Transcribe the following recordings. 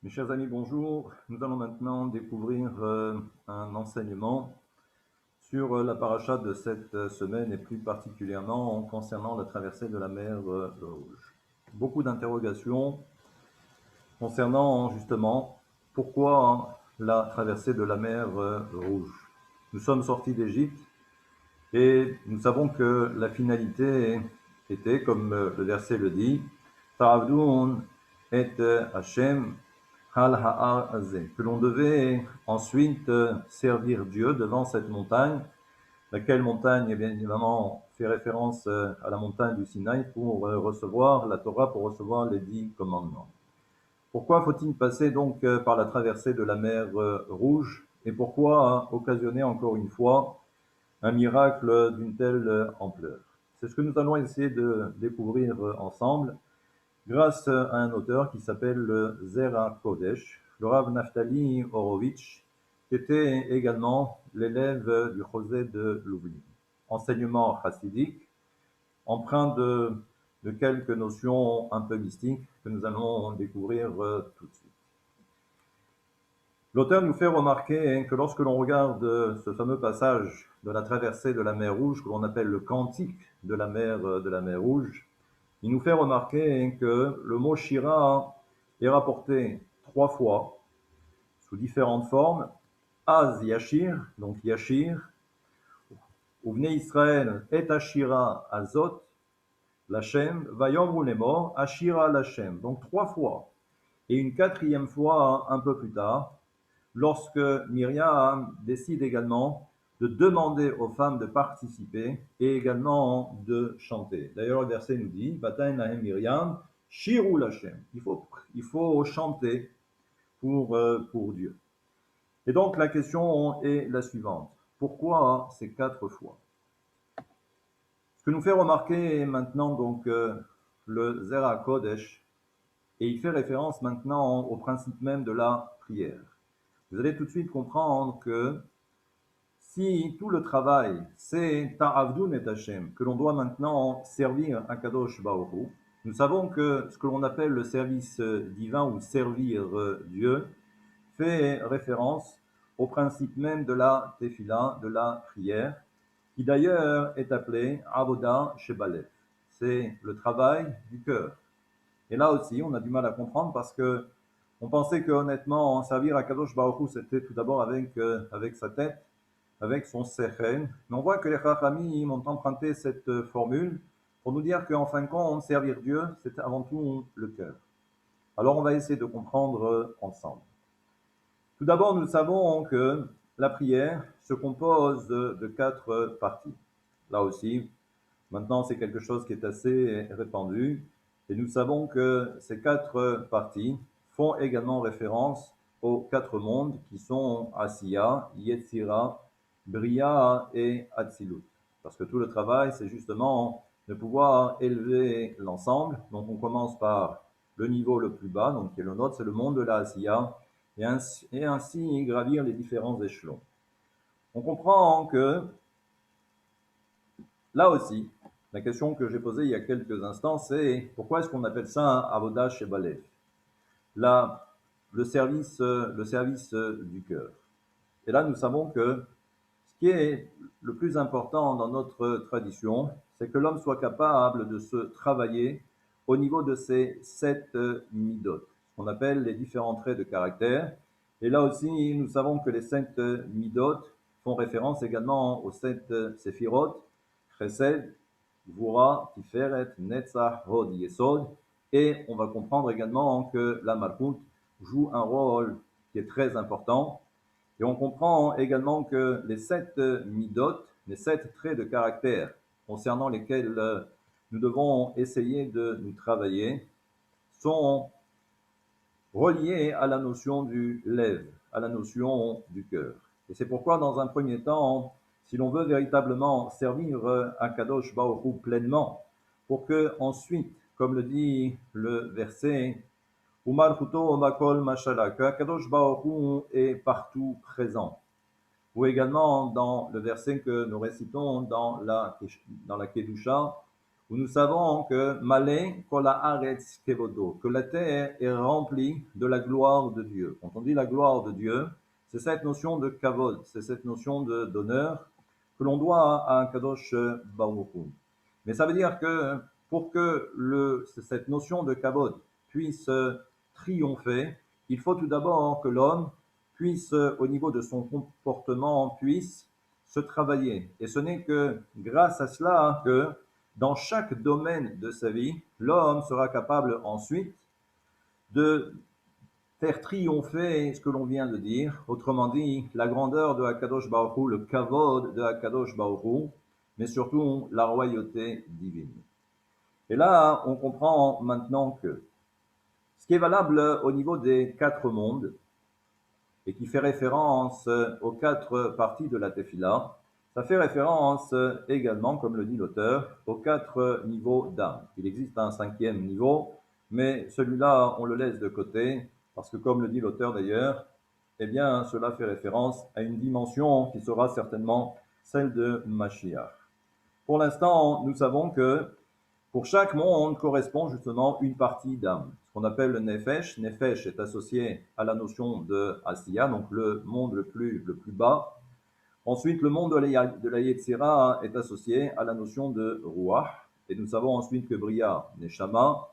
Mes chers amis, bonjour. Nous allons maintenant découvrir un enseignement sur la paracha de cette semaine et plus particulièrement concernant la traversée de la mer Rouge. Beaucoup d'interrogations concernant justement pourquoi la traversée de la mer Rouge. Nous sommes sortis d'Égypte et nous savons que la finalité était, comme le verset le dit, Ta'avdun et Hashem al ha'ar azeh, que l'on devait ensuite servir Dieu devant cette montagne, laquelle montagne, bien évidemment, fait référence à la montagne du Sinaï pour recevoir la Torah, pour recevoir les 10 commandements. Pourquoi faut-il passer donc par la traversée de la mer Rouge et pourquoi occasionner encore une fois un miracle d'une telle ampleur? C'est ce que nous allons essayer de découvrir ensemble grâce à un auteur qui s'appelle Zera Kodesh, le Rav Naftali Horowitz, qui était également l'élève du Chosé de Lublin. Enseignement chassidique, empreint de quelques notions un peu mystiques que nous allons découvrir tout de suite. L'auteur nous fait remarquer que lorsque l'on regarde ce fameux passage de la traversée de la mer Rouge, que l'on appelle le cantique de la mer Rouge, il nous fait remarquer que le mot Shira est rapporté 3 fois sous différentes formes. Az Yashir, donc Yashir, Uvnei Israël et Ashira Azot, Lachem, Vayom Lemor, Ashira Lachem. Donc 3 fois. Et une 4e fois un peu plus tard, lorsque Myriam décide également de demander aux femmes de participer et également de chanter. D'ailleurs, le verset nous dit, Bataï Nahem Myriam, Shirou Lachem. Il faut chanter pour Dieu. Et donc, la question est la suivante. Pourquoi ces 4 fois? Ce que nous fait remarquer maintenant donc le Zera Kodesh, et il fait référence maintenant au principe même de la prière. Vous allez tout de suite comprendre que si tout le travail, c'est Ta'avdun et Hashem, que l'on doit maintenant servir à Kadosh Baruch Hu, nous savons que ce que l'on appelle le service divin ou servir Dieu fait référence au principe même de la tefila, de la prière, qui d'ailleurs est appelé Avoda Shebalev. C'est le travail du cœur. Et là aussi, on a du mal à comprendre parce que on pensait que honnêtement, servir à Kadosh Baruch Hu, c'était tout d'abord avec sa tête, avec son sechel. Mais on voit que les Chachamim ont emprunté cette formule pour nous dire qu'en fin de compte, servir Dieu, c'est avant tout le cœur. Alors on va essayer de comprendre ensemble. Tout d'abord, nous savons que la prière se compose de 4 parties. Là aussi, maintenant, c'est quelque chose qui est assez répandu. Et nous savons que ces 4 parties font également référence aux 4 mondes qui sont Asiya, Yetzira, Bria et Atzilut. Parce que tout le travail, c'est justement de pouvoir élever l'ensemble. Donc on commence par le niveau le plus bas, donc qui est le nôtre, c'est le monde de la Asiya, et ainsi gravir les différents échelons. On comprend que là aussi, la question que j'ai posée il y a quelques instants, c'est pourquoi est-ce qu'on appelle ça un Avodah Shebalev? Là, le service du cœur. Et là, nous savons que ce qui est le plus important dans notre tradition, c'est que l'homme soit capable de se travailler au niveau de ces 7 midot, ce qu'on appelle les différents traits de caractère. Et là aussi, nous savons que les 7 midot font référence également aux 7 séphirot, Chesed, Gvura, Tiferet, Netzach, Hod, Yesod. Et on va comprendre également que la Malchut joue un rôle qui est très important. Et on comprend également que les 7 midot, les 7 traits de caractère concernant lesquels nous devons essayer de nous travailler, sont reliés à la notion du lev, à la notion du cœur. Et c'est pourquoi, dans un premier temps, si l'on veut véritablement servir à Kadosh Baruch Hu pleinement, pour que ensuite, comme le dit le verset, Umalchuto Omakol Mashala, que Kadosh Baruch Hu est partout présent. Ou également dans le verset que nous récitons dans la Kedusha, où nous savons que Malé kola haaretz kevodo, que la terre est remplie de la gloire de Dieu. Quand on dit la gloire de Dieu, c'est cette notion de kavod, c'est cette notion d'honneur que l'on doit à Kadosh Baruch Hu. Mais ça veut dire que pour que cette notion de kavod puisse triompher, il faut tout d'abord que l'homme puisse, au niveau de son comportement, puisse se travailler. Et ce n'est que grâce à cela que dans chaque domaine de sa vie, l'homme sera capable ensuite de faire triompher ce que l'on vient de dire, autrement dit, la grandeur de Hakadosh Baruch Hu, le kavod de Hakadosh Baruch Hu, mais surtout la royauté divine. Et là, on comprend maintenant que ce qui est valable au niveau des quatre mondes, et qui fait référence aux quatre parties de la Tefila, ça fait référence également, comme le dit l'auteur, aux quatre niveaux d'âme. Il existe un cinquième niveau, mais celui-là, on le laisse de côté, parce que comme le dit l'auteur d'ailleurs, eh bien, cela fait référence à une dimension qui sera certainement celle de Mashiach. Pour l'instant, nous savons que pour chaque monde correspond justement une partie d'âme. Ce qu'on appelle le Nefesh. Nefesh est associé à la notion de Asiya, donc le monde le plus bas. Ensuite, le monde de la Yetzira est associé à la notion de Ruach. Et nous savons ensuite que Bria, Neshama.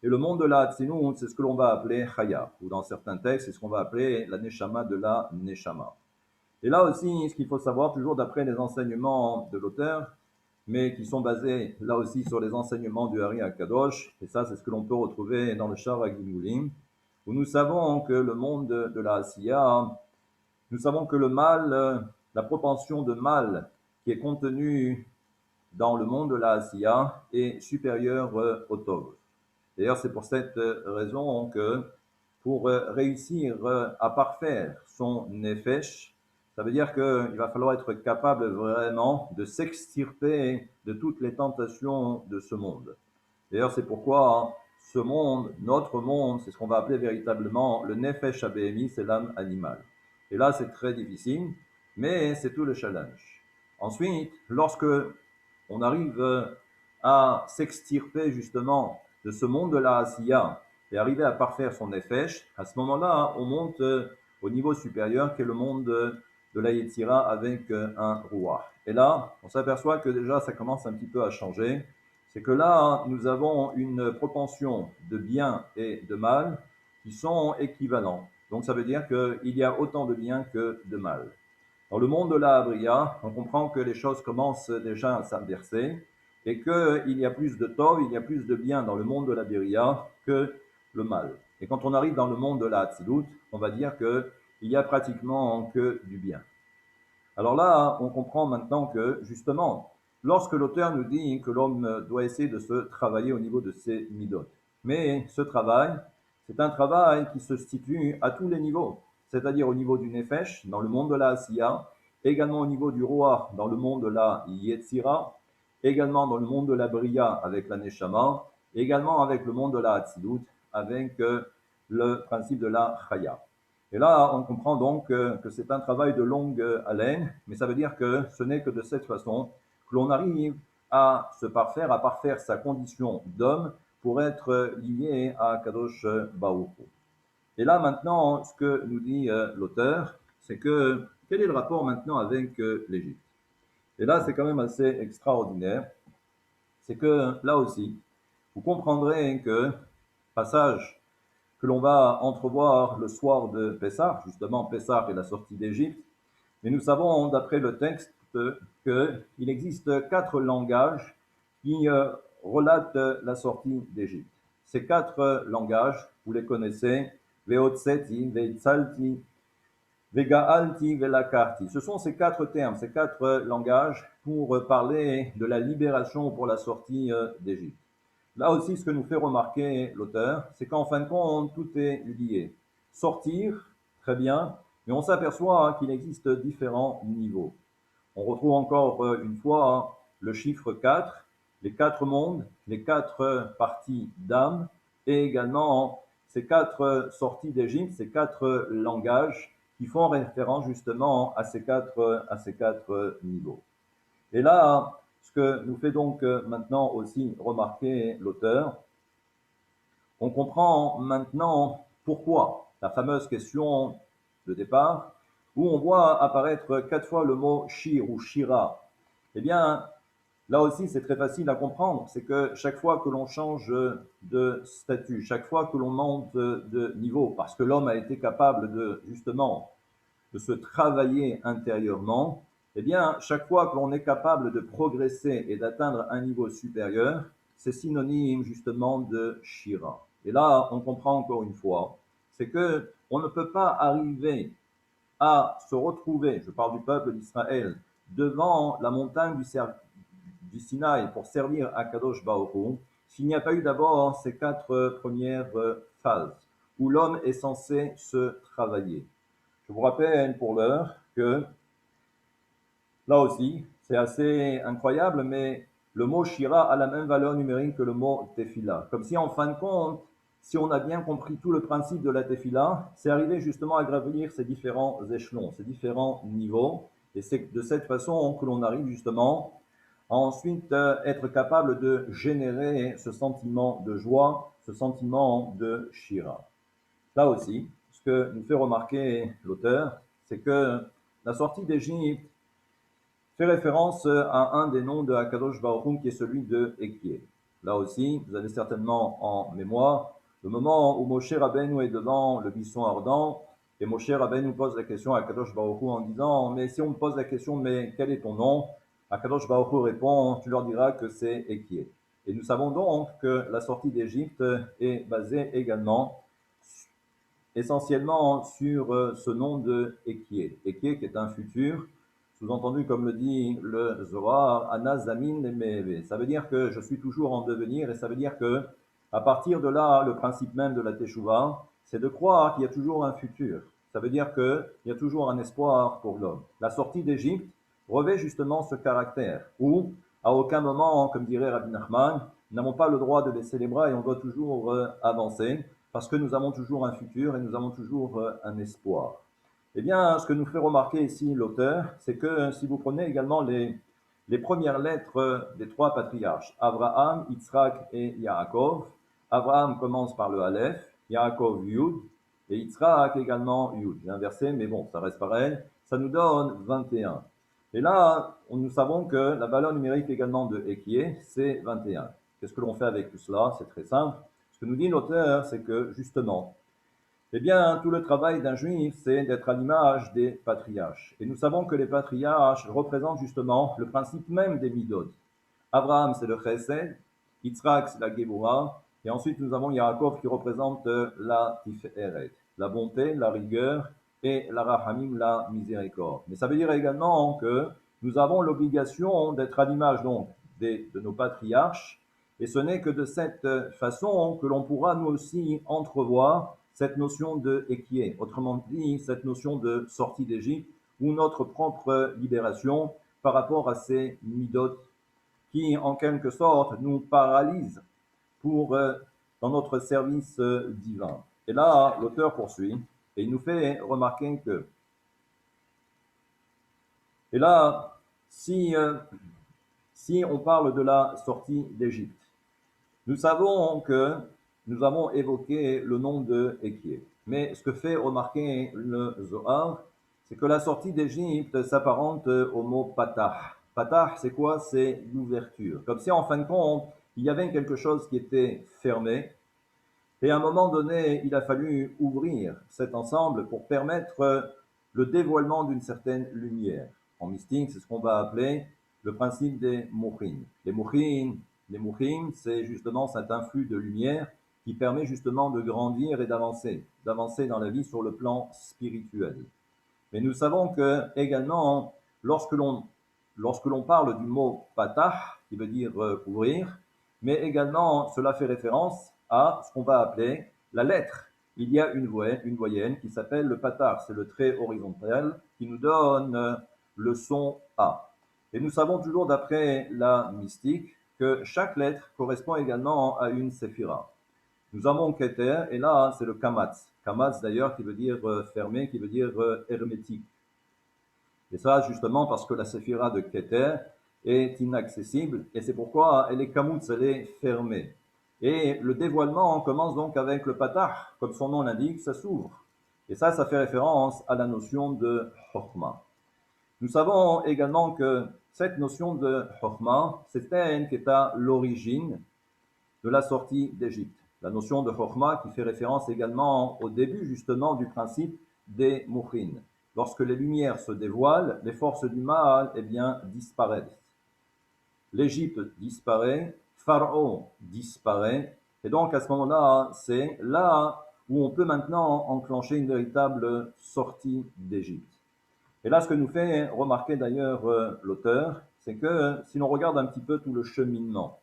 Et le monde de la Hatzinut, c'est ce que l'on va appeler Chaya, ou dans certains textes, c'est ce qu'on va appeler la Neshama de la Neshama. Et là aussi, ce qu'il faut savoir, toujours d'après les enseignements de l'auteur, mais qui sont basés là aussi sur les enseignements du Hari HaKadosh, et ça c'est ce que l'on peut retrouver dans le Shar HaGimulim, où nous savons que le monde de la Asiya, nous savons que le mal, la propension de mal qui est contenue dans le monde de la Asiya est supérieure au Tov. D'ailleurs, c'est pour cette raison que pour réussir à parfaire son Nefesh, ça veut dire qu'il va falloir être capable vraiment de s'extirper de toutes les tentations de ce monde. D'ailleurs, c'est pourquoi ce monde, notre monde, c'est ce qu'on va appeler véritablement le Nefesh Abémi, c'est l'âme animale. Et là, c'est très difficile, mais c'est tout le challenge. Ensuite, lorsque on arrive à s'extirper justement de ce monde de la Asiya et arriver à parfaire son Nefesh, à ce moment-là, on monte au niveau supérieur qui est le monde de la Yetzira avec un Ruach. Et là, on s'aperçoit que déjà ça commence un petit peu à changer. C'est que là, nous avons une propension de bien et de mal qui sont équivalents. Donc ça veut dire qu'il y a autant de bien que de mal. Dans le monde de la Abria, on comprend que les choses commencent déjà à s'inverser et qu'il y a plus de tov, il y a plus de bien dans le monde de la Beria que le mal. Et quand on arrive dans le monde de la Hatzilut, on va dire qu'il y a pratiquement que du bien. Alors là, on comprend maintenant que, justement, lorsque l'auteur nous dit que l'homme doit essayer de se travailler au niveau de ses midot, mais ce travail, c'est un travail qui se situe à tous les niveaux, c'est-à-dire au niveau du Nefesh, dans le monde de la Asiya, également au niveau du Roi, dans le monde de la Yetzira, également dans le monde de la Bria avec la Neshama, également avec le monde de la Hatzilut, avec le principe de la Chaya. Et là, on comprend donc que c'est un travail de longue haleine, mais ça veut dire que ce n'est que de cette façon que l'on arrive à se parfaire, à parfaire sa condition d'homme pour être lié à Kadosh Baruch Hu. Et là, maintenant, ce que nous dit l'auteur, c'est que quel est le rapport maintenant avec l'Égypte? Et là, c'est quand même assez extraordinaire. C'est que là aussi, vous comprendrez que passage que l'on va entrevoir le soir de Pessah, justement Pessah est la sortie d'Égypte, mais nous savons d'après le texte qu'il existe quatre langages qui relatent la sortie d'Égypte. Ces quatre langages, vous les connaissez, Veotseti, Veitzalti, Vegaalti, Velakarti. Ce sont ces quatre termes, ces quatre langages pour parler de la libération pour la sortie d'Égypte. Là aussi, ce que nous fait remarquer l'auteur, c'est qu'en fin de compte, tout est lié. Sortir, très bien, mais on s'aperçoit qu'il existe différents niveaux. On retrouve encore une fois le chiffre 4, les quatre mondes, les quatre parties d'âme, et également ces quatre sorties d'Égypte, ces quatre langages qui font référence justement à ces quatre niveaux. Et là, Ce que nous fait donc maintenant aussi remarquer l'auteur, on comprend maintenant pourquoi la fameuse question de départ, où on voit apparaître 4 fois le mot shir ou shira. Eh bien, là aussi, c'est très facile à comprendre. C'est que chaque fois que l'on change de statut, chaque fois que l'on monte de niveau, parce que l'homme a été capable de, justement, de se travailler intérieurement, eh bien, chaque fois que l'on est capable de progresser et d'atteindre un niveau supérieur, c'est synonyme justement de Shira. Et là, on comprend encore une fois, c'est que on ne peut pas arriver à se retrouver, je parle du peuple d'Israël, devant la montagne du Sinaï pour servir à Kadosh Baruch s'il n'y a pas eu d'abord ces 4 premières phases où l'homme est censé se travailler. Je vous rappelle pour l'heure que là aussi, c'est assez incroyable, mais le mot Shira a la même valeur numérique que le mot Tefila. Comme si en fin de compte, si on a bien compris tout le principe de la Tefila, c'est arriver justement à gravir ces différents échelons, ces différents niveaux. Et c'est de cette façon que l'on arrive justement à ensuite être capable de générer ce sentiment de joie, ce sentiment de Shira. Là aussi, ce que nous fait remarquer l'auteur, c'est que la sortie d'Égypte fait référence à un des noms de Hakadosh Baruch Hu, qui est celui de Ekié. Là aussi, vous avez certainement en mémoire le moment où Moshe Rabbeinu est devant le buisson ardent, et Moshe Rabbeinu pose la question à Hakadosh Baruch Hu en disant « Mais si on me pose la question, mais quel est ton nom ?» Hakadosh Baruch Hu répond « Tu leur diras que c'est Ekié. » Et nous savons donc que la sortie d'Égypte est basée également essentiellement sur ce nom de Ekié. Ekié qui est un futur, sous-entendu comme le dit le Zohar, Anazamin Meheve. Ça veut dire que je suis toujours en devenir et ça veut dire que à partir de là, le principe même de la Teshuvah, c'est de croire qu'il y a toujours un futur. Ça veut dire qu'il y a toujours un espoir pour l'homme. La sortie d'Égypte revêt justement ce caractère où, à aucun moment, comme dirait Rabbi Nachman, nous n'avons pas le droit de baisser les bras et on doit toujours avancer parce que nous avons toujours un futur et nous avons toujours un espoir. Eh bien, ce que nous fait remarquer ici l'auteur, c'est que si vous prenez également les premières lettres des 3 patriarches, Abraham, Yitzhak et Yaakov, Abraham commence par le Aleph, Yaakov Yud, et Yitzhak également Yud. J'ai inversé, mais bon, ça reste pareil. Ça nous donne 21. Et là, nous savons que la valeur numérique également de Ekié, c'est 21. Qu'est-ce que l'on fait avec tout cela? C'est très simple. Ce que nous dit l'auteur, c'est que justement, eh bien, tout le travail d'un juif, c'est d'être à l'image des patriarches. Et nous savons que les patriarches représentent justement le principe même des midot. Abraham, c'est le chesed, Yitzhak, c'est la Géboura, et ensuite nous avons Yaakov qui représente la tiferet, la bonté, la rigueur, et la rahamim, la miséricorde. Mais ça veut dire également que nous avons l'obligation d'être à l'image donc de nos patriarches, et ce n'est que de cette façon que l'on pourra nous aussi entrevoir cette notion de équier, autrement dit cette notion de sortie d'Égypte ou notre propre libération par rapport à ces midot qui en quelque sorte nous paralysent pour dans notre service divin. Et là, l'auteur poursuit et il nous fait remarquer que, et là, si on parle de la sortie d'Égypte, nous savons que nous avons évoqué le nom de Équier. Mais ce que fait remarquer le Zohar, c'est que la sortie d'Égypte s'apparente au mot patah. Patah, c'est quoi? C'est l'ouverture. Comme si en fin de compte, il y avait quelque chose qui était fermé. Et à un moment donné, il a fallu ouvrir cet ensemble pour permettre le dévoilement d'une certaine lumière. En mystique, c'est ce qu'on va appeler le principe des mouchim. Les mouchim, c'est justement cet influx de lumière qui permet justement de grandir et d'avancer dans la vie sur le plan spirituel. Mais nous savons que également, lorsque l'on parle du mot patah, qui veut dire ouvrir, mais également cela fait référence à ce qu'on va appeler la lettre. Il y a une voyelle qui s'appelle le patar, c'est le trait horizontal qui nous donne le son A. Et nous savons toujours d'après la mystique que chaque lettre correspond également à une séphira. Nous avons Keter, et là c'est le Kamatz. Kamatz d'ailleurs qui veut dire fermé, qui veut dire hermétique. Et ça justement parce que la séphira de Keter, est inaccessible, et c'est pourquoi elle est kamoutz, elle est fermée. Et le dévoilement commence donc avec le patah, comme son nom l'indique, ça s'ouvre. Et ça fait référence à la notion de chokma. Nous savons également que cette notion de chokma, c'est elle qui est à l'origine de la sortie d'Égypte. La notion de chokma qui fait référence également au début justement du principe des mouchin. Lorsque les lumières se dévoilent, les forces du mal eh bien, disparaissent. L'Égypte disparaît, Pharaon disparaît, et donc à ce moment-là, c'est là où on peut maintenant enclencher une véritable sortie d'Égypte. Et là, ce que nous fait remarquer d'ailleurs l'auteur, c'est que si l'on regarde un petit peu tout le cheminement,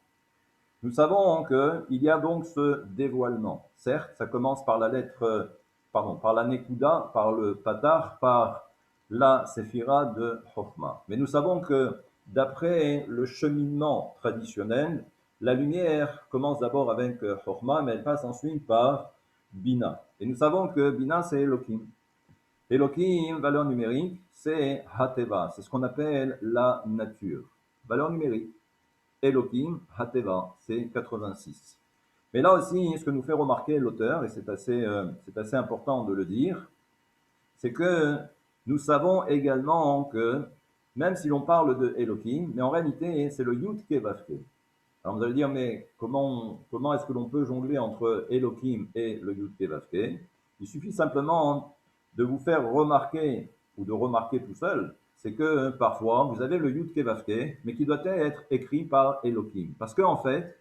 nous savons qu'il y a donc ce dévoilement. Certes, ça commence par la lettre, par la Nekuda, par le Patar, par la Séphira de Chokhmah. Mais nous savons que d'après le cheminement traditionnel, la lumière commence d'abord avec Chokhmah, mais elle passe ensuite par Bina. Et nous savons que Bina, c'est Elohim. Elohim, valeur numérique, c'est Hateva, c'est ce qu'on appelle la nature. Valeur numérique. Elohim, Hateva, c'est 86. Mais là aussi, ce que nous fait remarquer l'auteur, et c'est assez important de le dire, c'est que nous savons également que, même si l'on parle de Elohim, mais en réalité, c'est le Yud Kevavke. Alors vous allez dire, mais comment est-ce que l'on peut jongler entre Elohim et le Yud Kevavke? Il suffit simplement de vous faire remarquer, ou de remarquer tout seul, c'est que parfois vous avez le Yud Kevavke, mais qui doit être écrit par Elohim. Parce qu'en fait,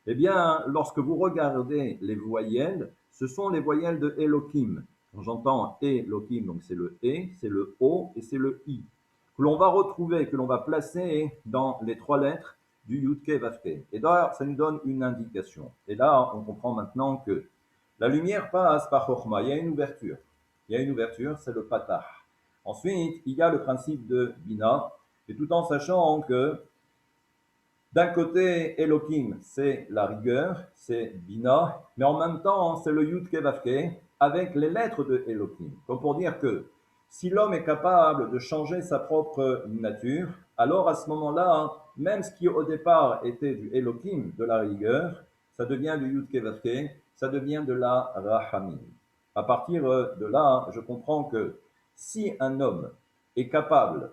eh bien, lorsque vous regardez les voyelles, ce sont les voyelles de Elohim. Quand j'entends Elohim, donc c'est le E, c'est le O et c'est le I, que l'on va retrouver, que l'on va placer dans les trois lettres du Yudke Vavke. Et là, ça nous donne une indication. Et là, on comprend maintenant que la lumière passe par Chokhmah. Il y a une ouverture. Il y a une ouverture, c'est le Patah. Ensuite, il y a le principe de Bina, et tout en sachant que d'un côté, Elohim, c'est la rigueur, c'est Bina, mais en même temps, c'est le Yud Kevavke avec les lettres de Elohim. Comme pour dire que si l'homme est capable de changer sa propre nature, alors à ce moment-là, même ce qui au départ était du Elohim, de la rigueur, ça devient du Yud Kevavke, ça devient de la Rahamim. À partir de là, je comprends que si un homme est capable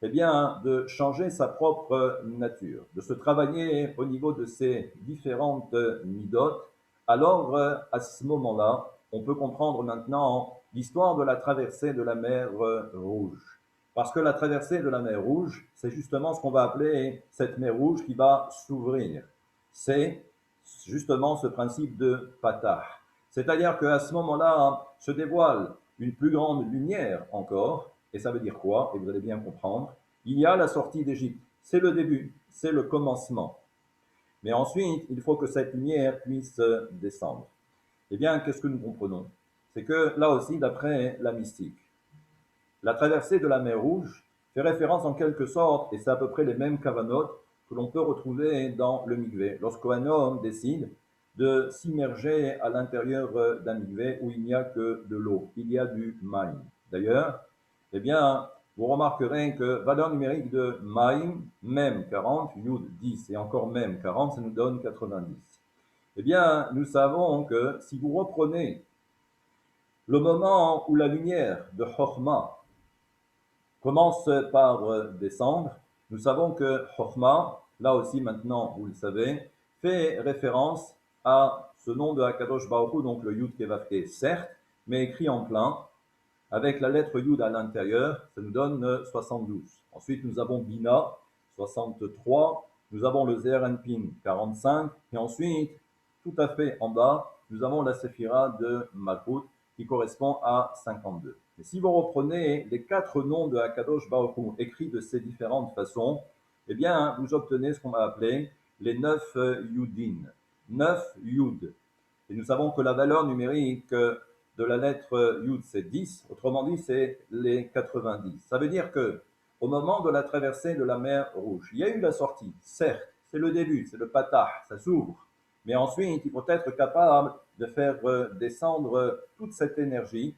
eh bien, de changer sa propre nature, de se travailler au niveau de ses différentes midotes, alors à ce moment-là, on peut comprendre maintenant l'histoire de la traversée de la mer Rouge. Parce que la traversée de la mer Rouge, c'est justement ce qu'on va appeler cette mer Rouge qui va s'ouvrir. C'est justement ce principe de patah. C'est-à-dire qu'à ce moment-là se dévoile une plus grande lumière encore. Et ça veut dire quoi? Et vous allez bien comprendre. Il y a la sortie d'Égypte. C'est le début, c'est le commencement. Mais ensuite, il faut que cette lumière puisse descendre. Eh bien, qu'est-ce que nous comprenons? C'est que là aussi, d'après la mystique, la traversée de la mer Rouge fait référence en quelque sorte, et c'est à peu près les mêmes kavanotes que l'on peut retrouver dans le mikvé, lorsqu'un homme décide de s'immerger à l'intérieur d'un mikvé où il n'y a que de l'eau, il y a du maïm. D'ailleurs, eh bien, vous remarquerez que valeur numérique de maïm, même 40, yud 10 et encore même 40, ça nous donne 90. Eh bien, nous savons que si vous reprenez le moment où la lumière de Chokhmah commence par descendre, nous savons que Chokhmah, là aussi maintenant vous le savez, fait référence à ce nom de Hakadosh Baruch Hu, donc le Yud Kevavke, certes, mais écrit en plein, avec la lettre Yud à l'intérieur, ça nous donne 72. Ensuite, nous avons Bina, 63, nous avons le Zeranpin, 45, et ensuite, tout à fait en bas, nous avons la Séphira de Malchut, qui correspond à 52. Et si vous reprenez les quatre noms de Hakadosh Baruch Hu écrits de ces différentes façons, eh bien, vous obtenez ce qu'on va appeler les 9 Yudin, 9 Yud. Et nous savons que la valeur numérique de la lettre Yud, c'est 10. Autrement dit, c'est les 90. Ça veut dire que au moment de la traversée de la mer Rouge, il y a eu la sortie. Certes, c'est le début, c'est le patah, ça s'ouvre. Mais ensuite, il faut être capable de faire descendre toute cette énergie,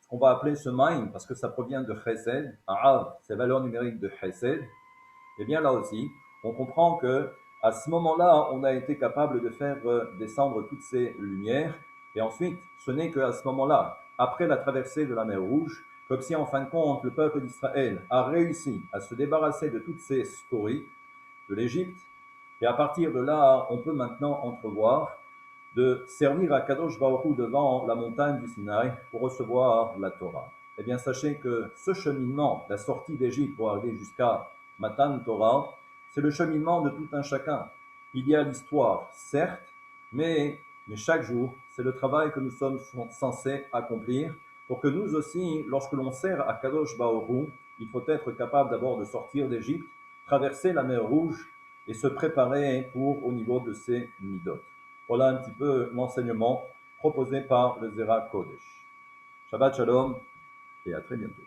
ce qu'on va appeler ce maïm, parce que ça provient de chesed. Arav, c'est valeur numérique de chesed. Eh bien là aussi, on comprend que à ce moment-là, on a été capable de faire descendre toutes ces lumières. Et ensuite, ce n'est qu'à ce moment-là, après la traversée de la mer Rouge, comme si en fin de compte, le peuple d'Israël a réussi à se débarrasser de toutes ces scories de l'Égypte. Et à partir de là, on peut maintenant entrevoir de servir à Kadosh Baruch Hu devant la montagne du Sinaï pour recevoir la Torah. Eh bien, sachez que ce cheminement, la sortie d'Égypte pour arriver jusqu'à Matan Torah, c'est le cheminement de tout un chacun. Il y a l'histoire, certes, mais chaque jour, c'est le travail que nous sommes censés accomplir pour que nous aussi, lorsque l'on sert à Kadosh Baruch Hu, il faut être capable d'abord de sortir d'Égypte, traverser la mer Rouge et se préparer pour au niveau de ces midot. Voilà un petit peu l'enseignement proposé par le Zera Kodesh. Shabbat Shalom et à très bientôt.